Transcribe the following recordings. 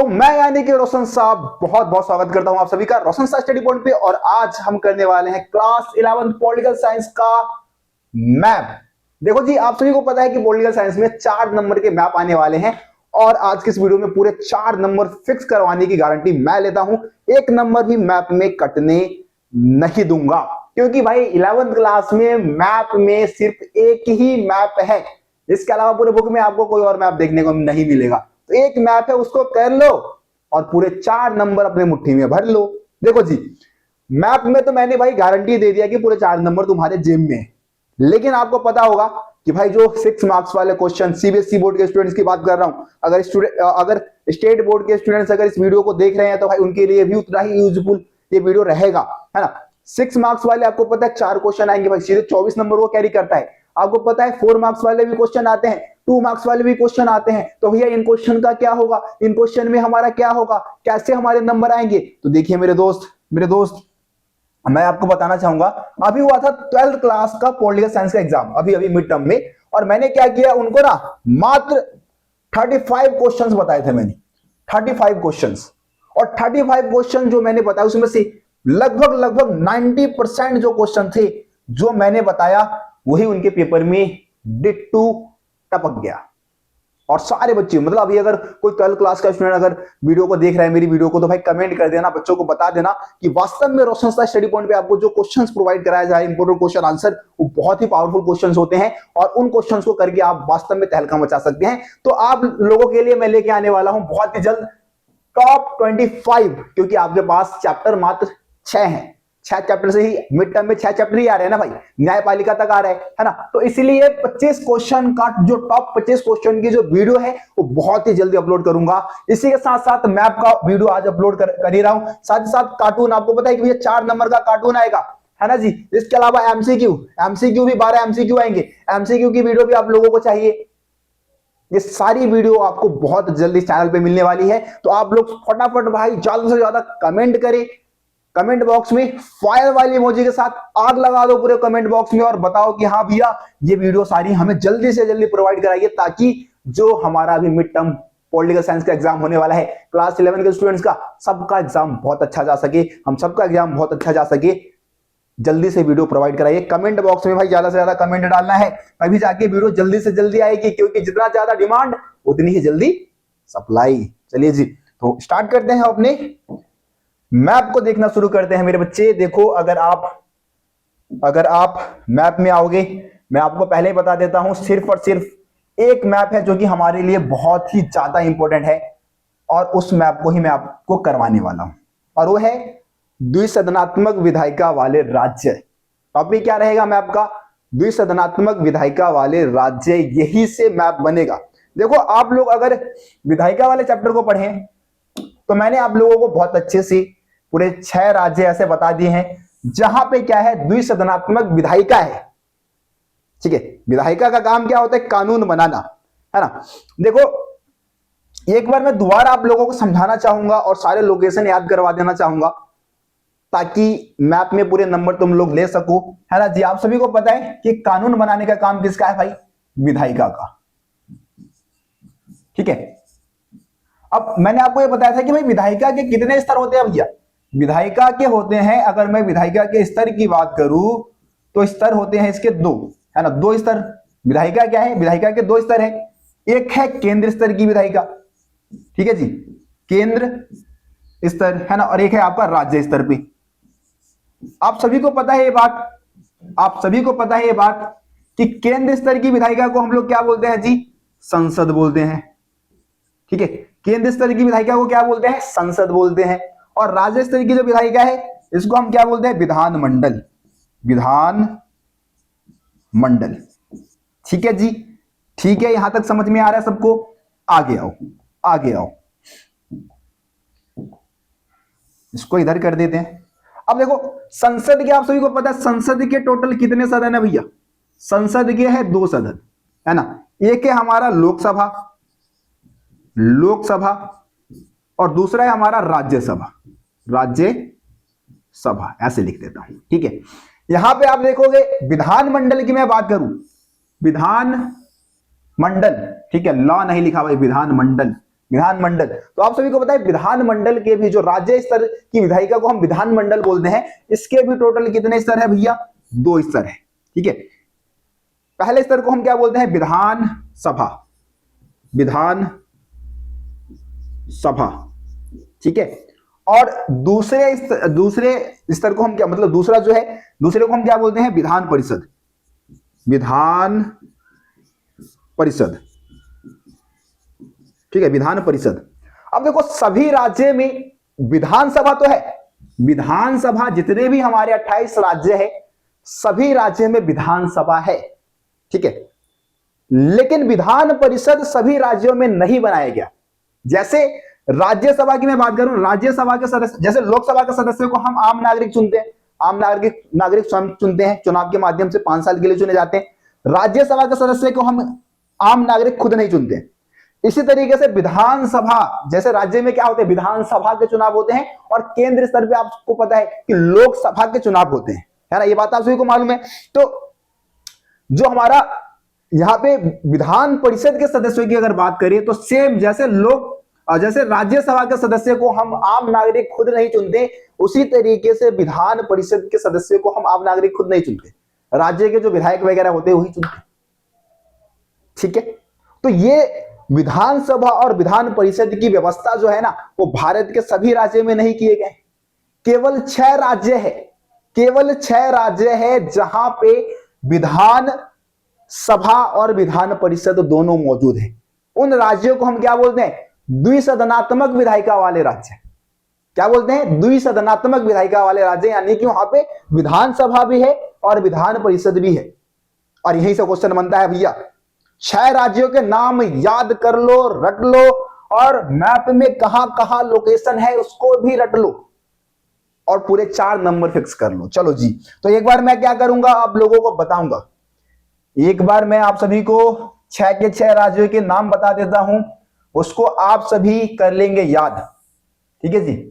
तो मैं यानी कि रोशन साहब बहुत बहुत स्वागत करता हूं आप सभी का रोशन साहब स्टडी पॉइंट पे। और आज हम करने वाले हैं क्लास 11 पॉलिटिकल साइंस का मैप। देखो जी, आप सभी को पता है कि पॉलिटिकल साइंस में 4 नंबर के मैप आने वाले हैं और आज के इस वीडियो में पूरे 4 नंबर फिक्स करवाने की गारंटी मैं लेता हूं। 1 नंबर भी मैप में कटने नहीं दूंगा, क्योंकि भाई 11th क्लास में मैप में सिर्फ एक ही मैप है। इसके अलावा पूरे बुक में आपको कोई और मैप देखने को नहीं मिलेगा। तो एक मैप है, उसको कर लो और पूरे 4 नंबर अपने मुट्ठी में भर लो। देखो जी, मैप में तो मैंने भाई गारंटी दे दिया कि पूरे 4 नंबर तुम्हारे जेब में है, लेकिन आपको पता होगा कि भाई जो 6 मार्क्स वाले क्वेश्चन सीबीएसई बोर्ड के स्टूडेंट्स की बात कर रहा हूं, अगर स्टेट बोर्ड के स्टूडेंट्स अगर इस वीडियो को देख रहे हैं तो भाई उनके लिए भी उतना ही यूजफुल ये वीडियो रहेगा, है ना। 6 मार्क्स वाले आपको पता है 4 क्वेश्चन आएंगे भाई, सीधे 24 नंबर वो कैरी करता है। आपको पता है 4 मार्क्स वाले भी क्वेश्चन आते हैं, 2 मार्क्स वाले भी क्वेश्चन आते हैं। तो भैया इन क्वेश्चन का क्या होगा, इन क्वेश्चन में हमारा क्या होगा, कैसे हमारे नंबर आएंगे। तो देखिए मेरे दोस्त मैं आपको बताना चाहूंगा, अभी हुआ था 12th क्लास का पॉलिटिकल साइंस का एग्जाम अभी मिड टर्म में, और मैंने क्या किया, उनको ना मात्र 35 क्वेश्चंस बताए थे मैंने, 35 क्वेश्चंस। और 35 क्वेश्चन जो मैंने बताया उसमें से लगभग 90% जो क्वेश्चन थे जो मैंने बताया वही उनके पेपर में डिट्टू टपक गया। और सारे बच्चे, मतलब अभी अगर कोई 12th क्लास का स्टूडेंट अगर वीडियो को देख रहा है मेरी वीडियो को, तो भाई कमेंट कर देना, बच्चों को बता देना कि वास्तव में रोशन साहब स्टडी पॉइंट पे आपको जो क्वेश्चंस प्रोवाइड कराया जाए, इंपोर्टेंट क्वेश्चन आंसर, वो बहुत ही पावरफुल क्वेश्चंस होते हैं और उन क्वेश्चंस को करके आप वास्तव में तहलका मचा सकते हैं। तो आप लोगों के लिए मैं लेके आने वाला हूं बहुत ही जल्द टॉप 25, क्योंकि आपके पास चैप्टर मात्र 6 हैं। 6 चैप्टर से ही मिड टर्म में 6 चैप्टर ही आ रहे हैं ना भाई, न्यायपालिका तक आ रहे हैं, है ना। तो इसलिए 25 क्वेश्चन का जो टॉप 25 क्वेश्चन की जो वीडियो है वो बहुत ही जल्दी अपलोड करूंगा। इसी के साथ साथ मैप का वीडियो आज अपलोड कर ही रहा हूं, साथ ही साथ कार्टून, आपको पता है कि भैया 4 नंबर का कार्टून आएगा, है ना जी। इसके अलावा एमसीक्यू भी 12 एमसीक्यू आएंगे, एमसीक्यू की वीडियो भी आप लोगों को चाहिए। ये सारी वीडियो आपको बहुत जल्दी चैनल पे मिलने वाली है। तो आप लोग फटाफट भाई ज्यादा से ज्यादा कमेंट करें, कमेंट बॉक्स में फायर वाली इमोजी के साथ आग लगा दो पूरे कमेंट बॉक्स में और बताओ कि हाँ भैया ये वीडियो सारी हमें जल्दी से जल्दी प्रोवाइड कराइए, ताकि जो हमारा अभी मिड टर्म पॉलिटिकल साइंस का एग्जाम होने वाला है क्लास 11 के स्टूडेंट्स का, सबका एग्जाम बहुत अच्छा जा सके, हम सबका एग्जाम बहुत अच्छा जा सके, जल्दी से वीडियो प्रोवाइड कराइए। कमेंट बॉक्स में भाई ज्यादा से ज्यादा कमेंट डालना है, तभी जाके वीडियो जल्दी से जल्दी आएगी, क्योंकि जितना ज्यादा डिमांड उतनी ही जल्दी सप्लाई। चलिए जी, तो स्टार्ट करते हैं अपने मैप को देखना शुरू करते हैं मेरे बच्चे। देखो, अगर आप मैप में आओगे, मैं आपको पहले ही बता देता हूं, सिर्फ और सिर्फ एक मैप है जो कि हमारे लिए बहुत ही ज्यादा इंपॉर्टेंट है, और उस मैप को ही मैं आपको करवाने वाला हूं, और वो है द्विसदनात्मक विधायिका वाले राज्य। टॉपिक क्या रहेगा मैप का, द्विसदनात्मक विधायिका वाले राज्य, यही से मैप बनेगा। देखो, आप लोग अगर विधायिका वाले चैप्टर को पढ़ें तो मैंने आप लोगों को बहुत अच्छे से पूरे 6 राज्य ऐसे बता दिए हैं जहां पे क्या है, द्विसदनात्मक विधायिका है। ठीक है, विधायिका का काम क्या होता है, कानून बनाना, है ना। देखो, एक बार मैं दोबारा आप लोगों को समझाना चाहूंगा और सारे लोकेशन याद करवा देना चाहूंगा, ताकि मैप में पूरे नंबर तुम लोग ले सको, है ना जी। आप सभी को पता है कि कानून बनाने का काम किसका है भाई, विधायिका का। ठीक है, अब मैंने आपको ये बताया था कि भाई विधायिका के कितने स्तर होते हैं भैया। विधायिका के होते हैं, अगर मैं विधायिका के स्तर की बात करूं तो स्तर होते हैं इसके 2, है ना, 2 स्तर। विधायिका क्या है, विधायिका के 2 स्तर है। एक है केंद्र स्तर की विधायिका, ठीक है जी, केंद्र स्तर, है ना, और एक है आपका राज्य स्तर पे। आप सभी को पता है ये बात कि केंद्र स्तर की विधायिका को हम लोग क्या बोलते हैं जी, संसद बोलते हैं। ठीक है, केंद्र स्तर की विधायिका को क्या बोलते हैं, संसद बोलते हैं। और राज्य स्तर की जो विधायिका है इसको हम क्या बोलते हैं, विधानमंडल। ठीक है जी, ठीक है, यहां तक समझ में आ रहा है सबको। आगे आओ, इसको इधर कर देते हैं। अब देखो, संसद के, आप सभी को पता है संसद के टोटल कितने सदन है भैया, संसद के है 2 सदन, है ना। एक है हमारा लोकसभा और दूसरा है हमारा राज्यसभा, ऐसे लिख देता हूं। ठीक है, यहां पे आप देखोगे विधानमंडल की मैं बात करूं, विधानमंडल, ठीक है, लॉ नहीं लिखा भाई, विधानमंडल, विधानमंडल। तो आप सभी को पता है विधानमंडल के भी जो राज्य स्तर की विधायिका को हम विधानमंडल बोलते हैं, इसके भी टोटल कितने स्तर है भैया? 2 स्तर है। ठीक है, पहले स्तर को हम क्या बोलते हैं? विधान सभा, विधान सभा। ठीक है, और दूसरे स्तर को हम क्या, मतलब दूसरा जो है, दूसरे को हम क्या बोलते हैं? विधान परिषद, विधान परिषद। ठीक है, विधान परिषद। अब देखो सभी राज्य में विधानसभा तो है, विधानसभा जितने भी हमारे 28 राज्य है, सभी राज्य में विधानसभा है। ठीक है, लेकिन विधान परिषद सभी राज्यों में नहीं बनाया गया। जैसे राज्यसभा की मैं बात करूं, राज्यसभा के सदस्य, जैसे लोकसभा के सदस्यों को हम आम नागरिक चुनते हैं, आम नागरिक स्वयं चुनते हैं, चुनाव के माध्यम से 5 साल के लिए चुने जाते हैं। राज्यसभा के सदस्य को हम आम नागरिक खुद नहीं चुनते हैं। इसी तरीके से विधानसभा, जैसे राज्य में क्या होते हैं? विधानसभा के चुनाव होते हैं, और केंद्र स्तर पे आपको पता है कि लोकसभा के चुनाव होते हैं, है ना? ये बात आप सभी को मालूम है। तो जो हमारा यहाँ पे विधान परिषद के सदस्यों की अगर बात करें, तो सेम जैसे राज्यसभा के सदस्य को हम आम नागरिक खुद नहीं चुनते, उसी तरीके से विधान परिषद के सदस्यों को हम आम नागरिक खुद नहीं चुनते, राज्य के जो विधायक वगैरह होते हैं वही चुनते। ठीक है, तो ये विधानसभा और विधान परिषद की व्यवस्था जो है ना, वो भारत के सभी राज्यों में नहीं किए गए। केवल 6 राज्य है, केवल 6 राज्य है जहां पे विधान सभा और विधान परिषद दोनों मौजूद है। उन राज्यों को हम क्या बोलते हैं? द्विसदनात्मक विधायिका वाले राज्य। क्या बोलते हैं? द्विसदनात्मक विधायिका वाले राज्य, यानी कि वहां पे विधानसभा भी है और विधान परिषद भी है। और यही से क्वेश्चन बनता है भैया, 6 राज्यों के नाम याद कर लो, रट लो, और मैप में कहां कहां लोकेशन है उसको भी रट लो, और पूरे 4 नंबर फिक्स कर लो। चलो जी, तो एक बार मैं क्या करूंगा, आप लोगों को बताऊंगा। एक बार मैं आप सभी को 6 के 6 राज्यों के नाम बता देता हूं, उसको आप सभी कर लेंगे याद। ठीक है जी,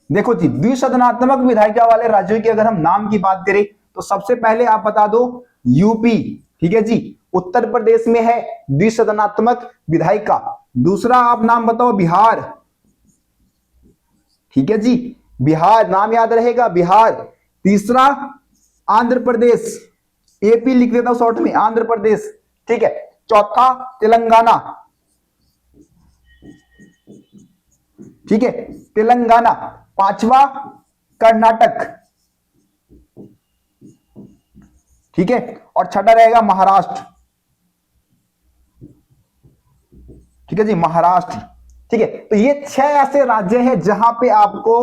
देखो जी, द्विसदनात्मक विधायिका वाले राज्यों की अगर हम नाम की बात करें, तो सबसे पहले आप बता दो यूपी। ठीक है जी, उत्तर प्रदेश में है द्विसदनात्मक विधायिका। दूसरा आप नाम बताओ बिहार। ठीक है जी, बिहार नाम याद रहेगा, बिहार। तीसरा आंध्र प्रदेश, एपी लिख देता हूं शॉर्ट में, आंध्र प्रदेश। ठीक है, चौथा तेलंगाना। ठीक है, तेलंगाना। 5वां कर्नाटक। ठीक है, और छठा रहेगा महाराष्ट्र। ठीक है जी, महाराष्ट्र। ठीक है, तो ये 6 ऐसे राज्य हैं जहां पे आपको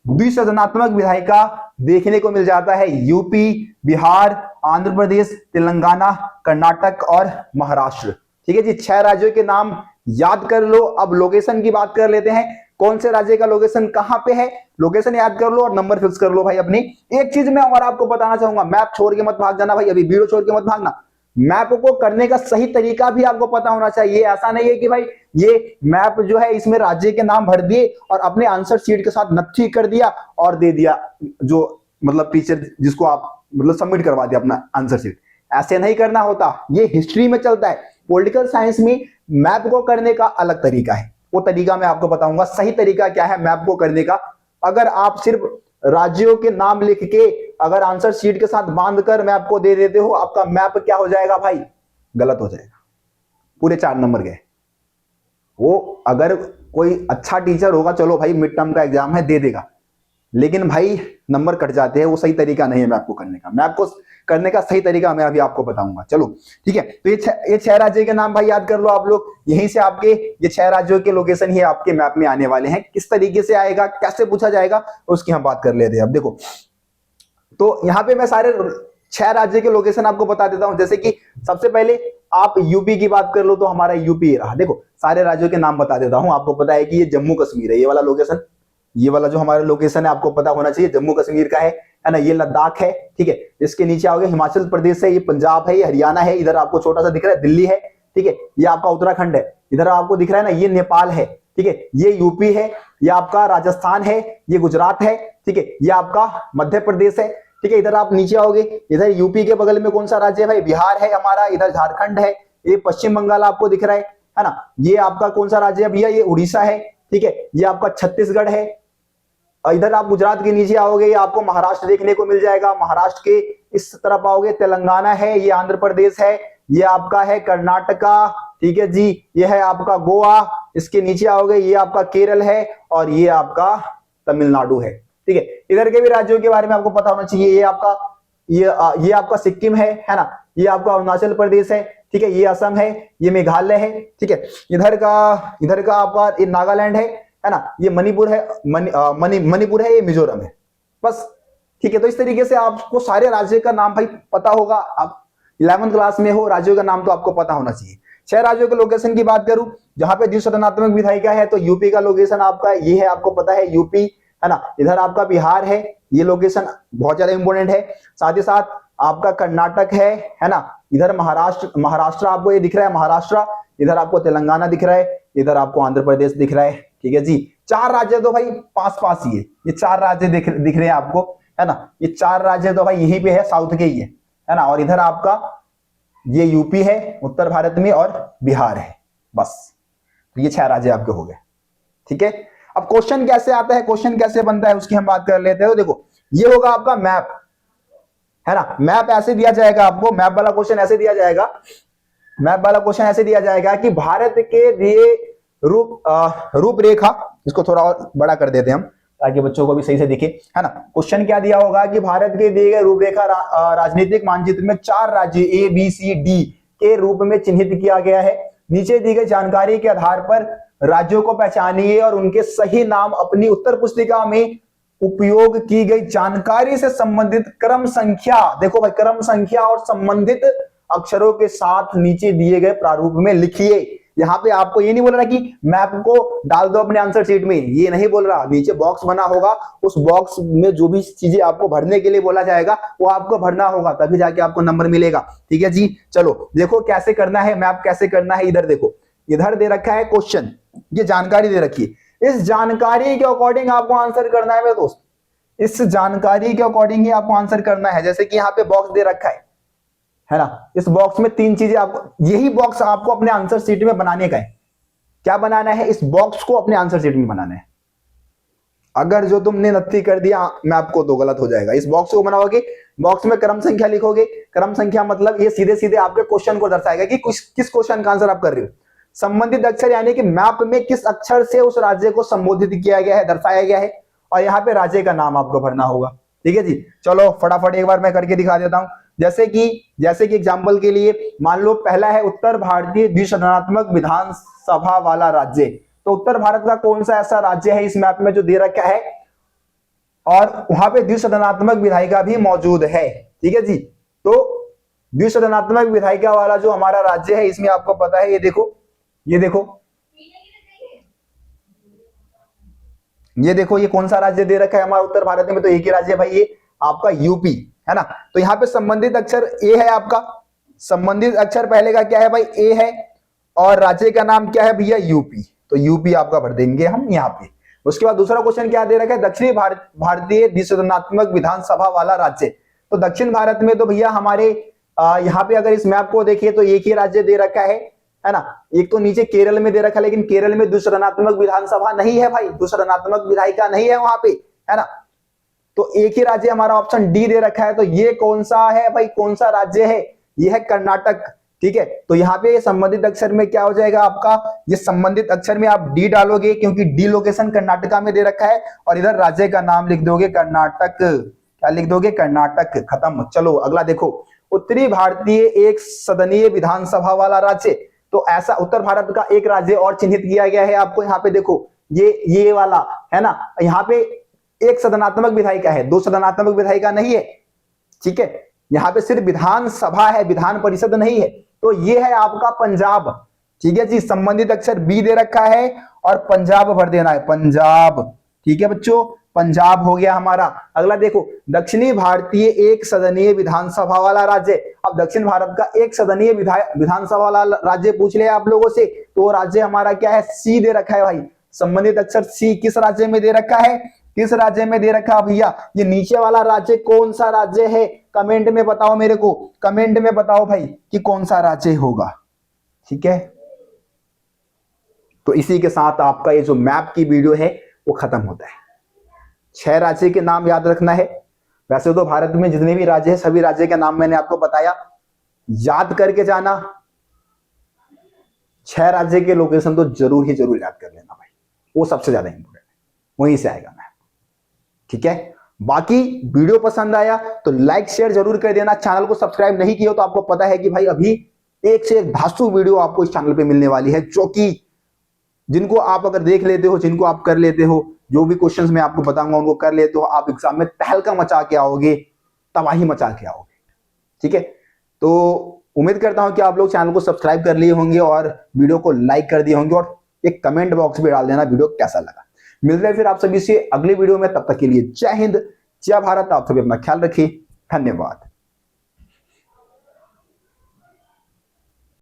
द्विसदनात्मक विधायिका देखने को मिल जाता है। यूपी, बिहार, आंध्र प्रदेश, तेलंगाना, कर्नाटक और महाराष्ट्र। ठीक है जी, 6 राज्यों के नाम याद कर लो। अब लोकेशन की बात कर लेते हैं, कौन से राज्य का लोकेशन कहां पे है, लोकेशन याद कर लो और नंबर फिक्स कर लो भाई अपनी। एक चीज मैं और आपको बताना चाहूंगा, मैप छोड़ के मत भाग जाना भाई, अभी वीडियो छोड़ के मत भागना। मैप को करने का सही तरीका भी आपको पता होना चाहिए। ऐसा नहीं है कि भाई ये मैप जो है इसमें राज्य के नाम भर दिए और अपने आंसर शीट के साथ नत्थी कर दिया और दे दिया, जो मतलब टीचर जिसको आप मतलब सबमिट करवा दिया अपना आंसर शीट। ऐसे नहीं करना होता, ये हिस्ट्री में चलता है। पॉलिटिकल साइंस में मैप को करने का अलग तरीका है, वो तरीका मैं आपको बताऊंगा। सही तरीका क्या है मैप को करने का? अगर आप सिर्फ राज्यों के नाम लिख के अगर आंसर शीट के साथ बांध कर मैप को दे देते हो, आपका मैप क्या हो जाएगा भाई? गलत हो जाएगा, पूरे 4 नंबर गए। वो अगर कोई अच्छा टीचर होगा, चलो भाई मिड टर्म का एग्जाम है दे देगा, लेकिन भाई नंबर कट जाते हैं। वो सही तरीका नहीं है मैप को करने का। मैप को करने का सही तरीका मैं अभी आपको बताऊंगा। चलो ठीक है, तो ये 6 राज्यों के नाम भाई याद कर लो आप लोग। यहीं से आपके ये 6 राज्यों के लोकेशन ही आपके मैप में आने वाले हैं। किस तरीके से आएगा, कैसे पूछा जाएगा, उसकी हम बात कर लेते हैं। अब देखो, तो यहाँ पे मैं सारे 6 राज्य के लोकेशन आपको बता देता हूं। जैसे कि सबसे पहले आप यूपी की बात कर लो, तो हमारा यूपी रहा। देखो सारे राज्यों के नाम बता देता हूं। आपको पता है कि ये जम्मू कश्मीर है, ये वाला लोकेशन, ये वाला जो हमारा लोकेशन है आपको पता होना चाहिए, जम्मू कश्मीर का है ना। ये लद्दाख है, ठीक है। इसके नीचे आओगे हिमाचल प्रदेश है, ये पंजाब है, ये हरियाणा है, इधर आपको छोटा सा दिख रहा है दिल्ली है, ठीक है। ये आपका उत्तराखंड है, इधर आपको दिख रहा है ना, ये नेपाल है, ठीक है, ये यूपी है, ये आपका राजस्थान है, ये गुजरात है, ठीक है, ये आपका मध्य प्रदेश है, ठीक है। इधर आप नीचे आओगे, इधर यूपी के बगल में कौन सा राज्य है भाई, बिहार है हमारा, इधर झारखंड है, ये पश्चिम बंगाल आपको दिख रहा है ना, ये आपका कौन सा राज्य है भैया, ये उड़ीसा है, ठीक है, ये आपका छत्तीसगढ़ है। इधर आप गुजरात के नीचे आओगे, ये आपको महाराष्ट्र देखने को मिल जाएगा, महाराष्ट्र के इस तरफ आओगे तेलंगाना है, ये आंध्र प्रदेश है, ये आपका है कर्नाटका, ठीक है जी, ये है आपका गोवा, इसके नीचे आओगे ये आपका केरल है, और ये आपका तमिलनाडु है, ठीक है। इधर के भी राज्यों के बारे में आपको पता होना चाहिए, ये आपका ये आपका सिक्किम है ना, ये आपका अरुणाचल प्रदेश है, ठीक है, ये असम है, ये मेघालय है, ठीक है, इधर का आपका ये नागालैंड है ना, ये मणिपुर है, मणिपुर है, ये मिजोरम है, बस, ठीक है। तो इस तरीके से आपको सारे राज्यों का नाम भाई पता होगा, आप 11वीं क्लास में हो, राज्यों का नाम तो आपको पता होना चाहिए। 6 राज्यों के लोकेशन की बात करूं, जहां पे द्विसदनात्मक विधायिका है, तो यूपी का लोकेशन आपका ये है, आपको पता है यूपी, है ना, इधर आपका बिहार है, ये लोकेशन बहुत ज्यादा इंपॉर्टेंट है, साथ ही साथ आपका कर्नाटक है ना, इधर महाराष्ट्र आपको ये दिख रहा है, महाराष्ट्र, इधर आपको तेलंगाना दिख रहा है, इधर आपको आंध्र प्रदेश दिख रहा है, ठीक है जी। 4 राज्य तो भाई पास पास ही है, ये 4 राज्य दिख रहे हैं आपको, है ना, ये 4 राज्य तो भाई यहीं पे है, साउथ के ही है ना, और इधर आपका ये यूपी है उत्तर भारत में, और बिहार है, बस, तो ये 6 राज्य आपके हो गए, ठीक है। अब क्वेश्चन कैसे आता है, क्वेश्चन कैसे बनता है, उसकी हम बात कर लेते हैं। तो देखो, ये होगा आपका मैप, है ना, मैप ऐसे दिया जाएगा आपको, मैप वाला क्वेश्चन ऐसे दिया जाएगा, मैप वाला क्वेश्चन ऐसे दिया जाएगा कि भारत के दिए रूपरेखा, इसको थोड़ा और बड़ा कर देते हैं हम ताकि बच्चों को भी सही से दिखे, है ना। क्वेश्चन क्या दिया होगा कि भारत के दिए गए रूपरेखा राजनीतिक मानचित्र में 4 राज्य ए बी सी डी के रूप में चिन्हित किया गया है। नीचे दी गई जानकारी के आधार पर राज्यों को पहचानिए और उनके सही नाम अपनी उत्तर पुस्तिका में उपयोग की गई जानकारी से संबंधित क्रम संख्या, देखो भाई, क्रम संख्या और संबंधित अक्षरों के साथ नीचे दिए गए प्रारूप में लिखिए। यहां पे आपको ये नहीं बोल रहा कि मैप को डाल दो अपने आंसर शीट में, ये नहीं बोल रहा, नीचे बॉक्स बना होगा, उस बॉक्स में जो भी चीजें आपको भरने के लिए बोला जाएगा वो आपको भरना होगा, तभी जाके आपको नंबर मिलेगा, ठीक है जी। चलो देखो कैसे करना है, मैप कैसे करना है। इधर देखो, इधर दे रखा है क्वेश्चन, ये जानकारी दे रखी है, इस जानकारी के अकॉर्डिंग आपको आंसर करना है मेरे दोस्त, इस जानकारी के अकॉर्डिंग ही आपको आंसर करना है। जैसे कि यहाँ पे बॉक्स दे रखा है ना, इस बॉक्स में 3 चीजें आपको, यही बॉक्स आपको अपने आंसर शीट में बनाने का है। क्या बनाना है, इस बॉक्स को अपने आंसर शीट में बनाना है। अगर जो तुमने नत्थी कर दिया मैप को तो गलत हो जाएगा। इस बॉक्स को बनाओगे, बॉक्स में क्रम संख्या लिखोगे, क्रम संख्या मतलब ये सीधे सीधे आपके क्वेश्चन को दर्शाएगा कि किस क्वेश्चन का आंसर आप कर रहे हो। संबंधित अक्षर यानी कि मैप में किस अक्षर से उस राज्य को संबोधित किया गया है, दर्शाया गया है, और यहाँ पे राज्य का नाम आपको भरना होगा, ठीक है जी। चलो फटाफट एक बार मैं करके दिखा देता हूं। जैसे कि एग्जाम्पल के लिए मान लो पहला है उत्तर भारतीय द्विसदनात्मक विधानसभा वाला राज्य, तो उत्तर भारत का कौन सा ऐसा राज्य है इस मैप में जो दे रखा है और वहां पे द्विसदनात्मक विधायिका भी मौजूद है, ठीक है जी। तो द्विसदनात्मक विधायिका वाला जो हमारा राज्य है, इसमें आपको पता है, ये देखो ये कौन सा राज्य दे रखा है हमारा उत्तर भारत में, तो एक ही राज्य है भाई, ये आपका यूपी है ना। तो यहाँ पे संबंधित अक्षर ए है आपका, संबंधित अक्षर पहले का क्या है भाई, ए है, और राज्य का नाम क्या है भैया, यूपी, तो यूपी आपका भर देंगे हम यहाँ पे। उसके बाद दूसरा क्वेश्चन क्या दे रखा है, दक्षिणी भारतीय द्विसदनात्मक विधानसभा वाला राज्य, तो दक्षिण भारत में तो भैया हमारे यहाँ पे अगर इस मैप को देखिए तो एक ही राज्य दे रखा है ना। एक तो नीचे केरल में दे रखा है, लेकिन केरल में द्विसदनात्मक विधानसभा नहीं है भाई, द्विसदनात्मक विधायिका नहीं है वहां पे, है ना। तो एक ही राज्य हमारा ऑप्शन डी दे रखा है, तो ये कौन सा है भाई, कौन सा राज्य है, ये है कर्नाटक, ठीक है। तो यहाँ पे संबंधित अक्षर में क्या हो जाएगा आपका, ये संबंधित अक्षर में आप डी डालोगे क्योंकि डी लोकेशन कर्नाटका में दे रखा है, और इधर राज्य का नाम लिख दोगे कर्नाटक, क्या लिख दोगे, कर्नाटक, खत्म। चलो अगला देखो, उत्तरी भारतीय एक सदनीय विधानसभा वाला राज्य, तो ऐसा उत्तर भारत का एक राज्य और चिन्हित किया गया है आपको, यहाँ पे देखो ये वाला है ना, यहाँ पे एक सदनात्मक विधायिका है, 2 सदनात्मक विधायिका नहीं है, ठीक है। यहाँ पे सिर्फ विधानसभा है, विधान परिषद नहीं है, तो ये है आपका पंजाब, ठीक है जी। संबंधित अक्षर बी दे रखा है और पंजाब भर देना है, पंजाब, ठीक है बच्चों, पंजाब हो गया हमारा। अगला देखो, दक्षिणी भारतीय एक सदनीय विधानसभा वाला राज्य, अब दक्षिण भारत का एक सदनीय विधानसभा वाला राज्य पूछ लिया आप लोगों से, तो राज्य हमारा क्या है, सी दे रखा है भाई। संबंधित अक्षर सी किस राज्य में दे रखा है, किस राज्य में दे रखा है भैया? ये नीचे वाला राज्य कौन सा राज्य है? कमेंट में बताओ मेरे को, कमेंट में बताओ भाई कि कौन सा राज्य होगा। ठीक है, तो इसी के साथ आपका ये जो मैप की वीडियो है वो खत्म होता है। 6 राज्य के नाम याद रखना है। वैसे तो भारत में जितने भी राज्य हैं सभी राज्य के नाम मैंने आपको बताया, याद करके जाना। 6 राज्य के लोकेशन तो जरूर ही जरूर याद कर लेना भाई, वो सबसे ज्यादा इंपॉर्टेंट है, वहीं से आएगा मैप। ठीक है, बाकी वीडियो पसंद आया तो लाइक शेयर जरूर कर देना। चैनल को सब्सक्राइब नहीं किया तो आपको पता है कि भाई अभी एक से एक धांसू वीडियो आपको इस चैनल पे मिलने वाली है, जो कि जिनको आप अगर देख लेते हो, जिनको आप कर लेते हो, जो भी क्वेश्चंस मैं आपको बताऊंगा उनको कर लेते हो, आप एग्जाम में तहलका मचा के आओगे, तबाही मचा के आओगे। ठीक है, तो उम्मीद करता हूं कि आप लोग चैनल को सब्सक्राइब कर लिए होंगे और वीडियो को लाइक कर दिए होंगे, और एक कमेंट बॉक्स में डाल देना वीडियो कैसा लगा। मिलते हैं फिर आप सभी से अगली वीडियो में, तब तक के लिए जय हिंद, जय भारत। आप सभी अपना ख्याल रखिए, धन्यवाद।